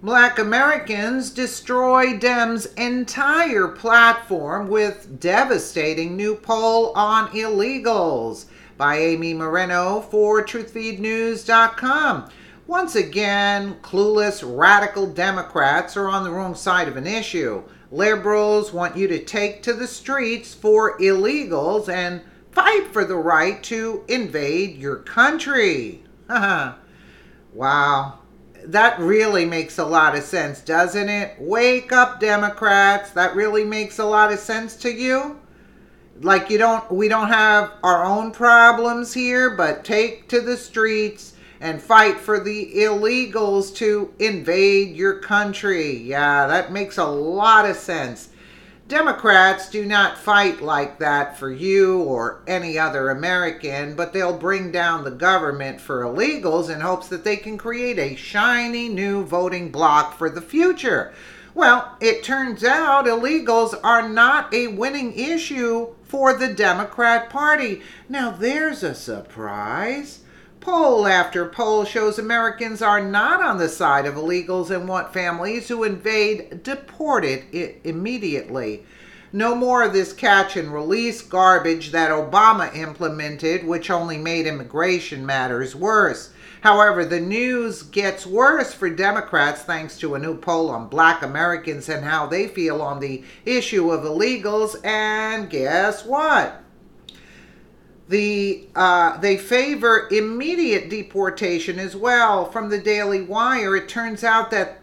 Black Americans destroy Dem's entire platform with devastating new poll on illegals, by Amy Moreno for truthfeednews.com. Once again, clueless radical Democrats are on the wrong side of an issue. Liberals want you to take to the streets for illegals and fight for the right to invade your country. Wow. That really makes a lot of sense, doesn't it? Wake up, Democrats. That really makes a lot of sense to you? Like we don't have our own problems here, but take to the streets and fight for the illegals to invade your country. Yeah, that makes a lot of sense. Democrats do not fight like that for you or any other American, but they'll bring down the government for illegals in hopes that they can create a shiny new voting bloc for the future. Well, it turns out illegals are not a winning issue for the Democrat Party. Now there's a surprise. Poll after poll shows Americans are not on the side of illegals and want families who invade deported immediately. No more of this catch and release garbage that Obama implemented, which only made immigration matters worse. However, the news gets worse for Democrats thanks to a new poll on Black Americans and how they feel on the issue of illegals. And guess what? They favor immediate deportation as well. From the Daily Wire, it turns out that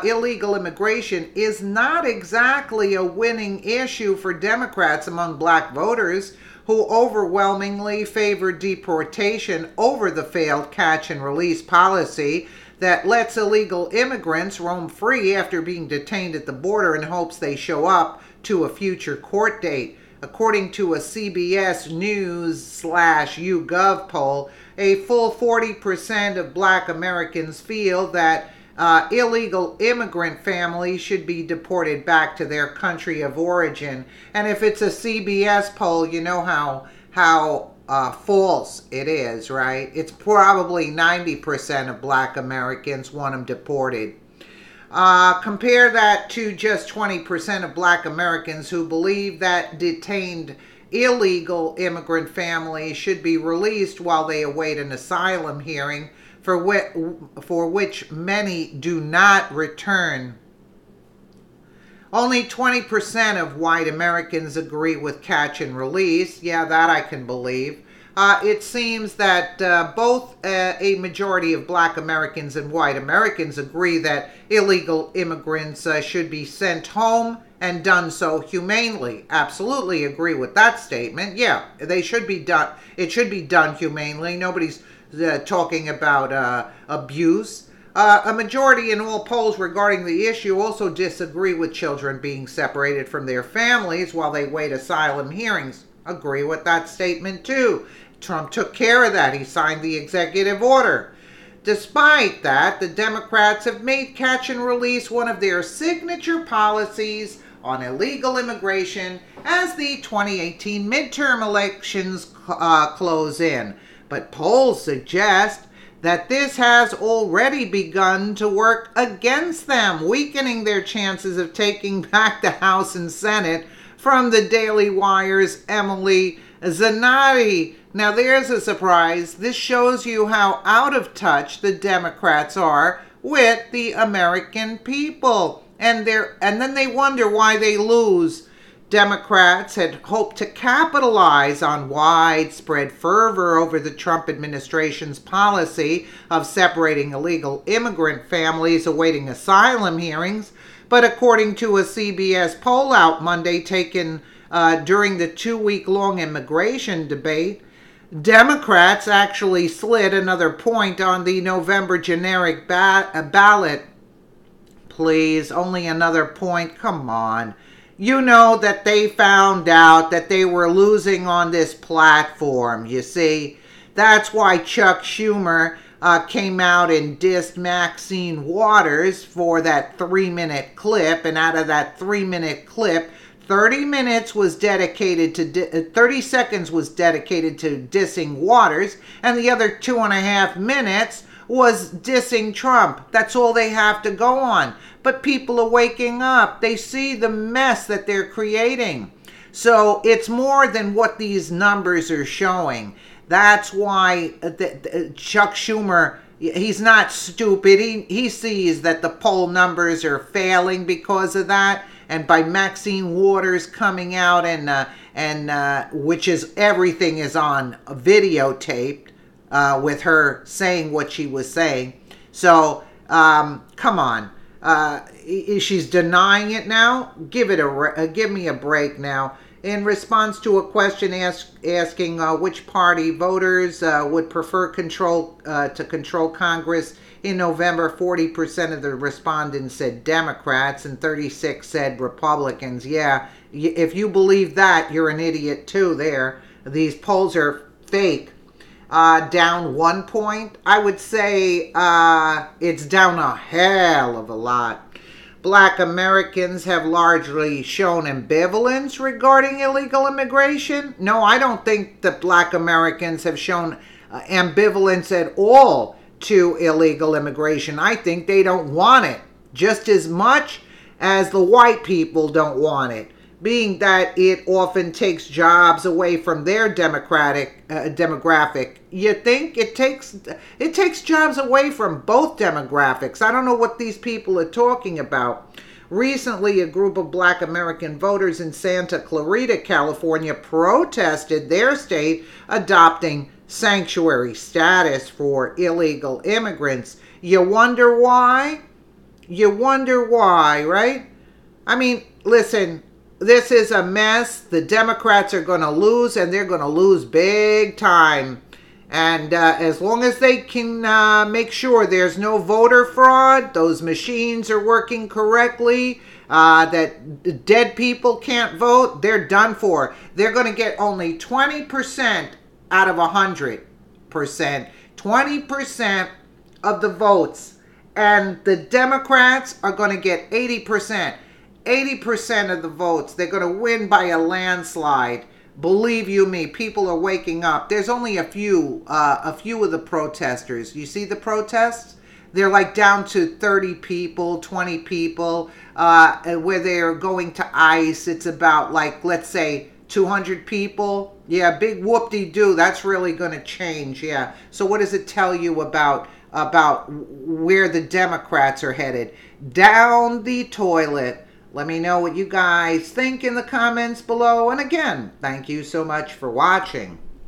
illegal immigration is not exactly a winning issue for Democrats among black voters, who overwhelmingly favor deportation over the failed catch and release policy that lets illegal immigrants roam free after being detained at the border in hopes they show up to a future court date. According to a CBS News/YouGov poll, a full 40% of black Americans feel that illegal immigrant families should be deported back to their country of origin. And if it's a CBS poll, you know how false it is, right? It's probably 90% of black Americans want them deported. Compare that to just 20% of black Americans who believe that detained illegal immigrant families should be released while they await an asylum hearing, for which many do not return. Only 20% of white Americans agree with catch and release. Yeah, that I can believe. It seems that both a majority of black Americans and white Americans agree that illegal immigrants should be sent home and done so humanely. Absolutely agree with that statement. Yeah, they should be done. It should be done humanely. Nobody's talking about abuse. A majority in all polls regarding the issue also disagree with children being separated from their families while they wait asylum hearings. Agree with that statement too. Trump took care of that. He signed the executive order. Despite that, the Democrats have made catch and release one of their signature policies on illegal immigration as the 2018 midterm elections close in. But polls suggest that this has already begun to work against them, weakening their chances of taking back the House and Senate. From the Daily Wire's Emily Zanotti. Now there's a surprise. This shows you how out of touch the Democrats are with the American people. And then they wonder why they lose. Democrats had hoped to capitalize on widespread fervor over the Trump administration's policy of separating illegal immigrant families awaiting asylum hearings. But according to a CBS poll out Monday taken during the 2-week-long immigration debate, Democrats actually slid another point on the November generic ballot. Please, only another point? Come on. You know that they found out that they were losing on this platform, you see. That's why Chuck Schumer came out and dissed Maxine Waters for that 3-minute clip. And out of that 3-minute clip, 30 seconds was dedicated to dissing Waters, and the other 2.5 minutes was dissing Trump. That's all they have to go on. But people are waking up. They see the mess that they're creating. So it's more than what these numbers are showing. That's why Chuck Schumer, he's not stupid. He sees that the poll numbers are failing because of that. And by Maxine Waters coming out and which is everything is on videotaped with her saying what she was saying. So come on, she's denying it now. Give me a break now. In response to a question asking which party voters would prefer to control Congress in November, 40% of the respondents said Democrats and 36% said Republicans. Yeah, if you believe that, you're an idiot too there. These polls are fake. Down 1 point. I would say it's down a hell of a lot. Black Americans have largely shown ambivalence regarding illegal immigration. No, I don't think that Black Americans have shown ambivalence at all to illegal immigration. I think they don't want it just as much as the white people don't want it, being that it often takes jobs away from their demographic. You think it takes jobs away from both demographics. I don't know what these people are talking about. Recently, a group of Black American voters in Santa Clarita, California, protested their state adopting sanctuary status for illegal immigrants. You wonder why? You wonder why, right? I mean, listen, this is a mess. The Democrats are going to lose, and they're going to lose big time. And as long as they can make sure there's no voter fraud, those machines are working correctly, that dead people can't vote, they're done for. They're going to get only 20% out of 100%. 20% of the votes. And the Democrats are going to get 80%. 80% of the votes. They're going to win by a landslide. Believe you me, people are waking up. There's only a few of the protesters. You see the protests? They're like down to 30 people, 20 people. Where they're going to ICE, it's about like, let's say, 200 people. Yeah, big whoop-de-doo. That's really going to change, yeah. So what does it tell you about where the Democrats are headed? Down the toilet. Let me know what you guys think in the comments below. And again, thank you so much for watching.